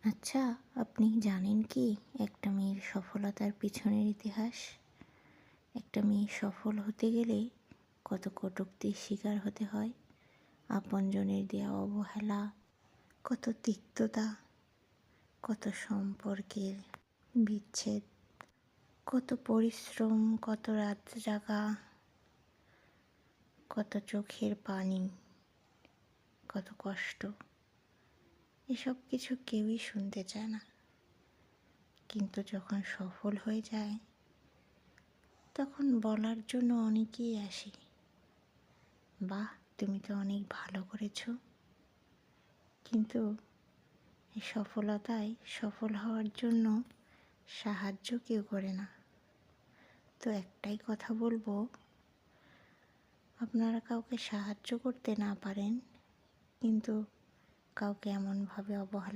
আচ্ছা, আপনি জানেন কি একটা মেয়ের সফলতার পিছনের ইতিহাস? একটা মেয়ে সফল হতে গেলে কত কটূক্তির শিকার হতে হয়, আপনজনের দেওয়া অবহেলা, কত তিক্ততা, কত সম্পর্কের বিচ্ছেদ, কত পরিশ্রম, কত রাত জাগা, কত চোখের পানি, কত কষ্ট। এসব কিছু কেউই শুনতে চায় না, কিন্তু যখন সফল হয়ে যায় তখন বলার জন্য অনেকেই আসে, বাহ, তুমি তো অনেক ভালো করেছো। কিন্তু এই সফলতায় সফল হওয়ার জন্য সাহায্য কেউ করে না। তো একটাই কথা বলবো, আপনারা কাউকে সাহায্য করতে না পারেন, কিন্তু কাউকে এমনভাবে অবহেলা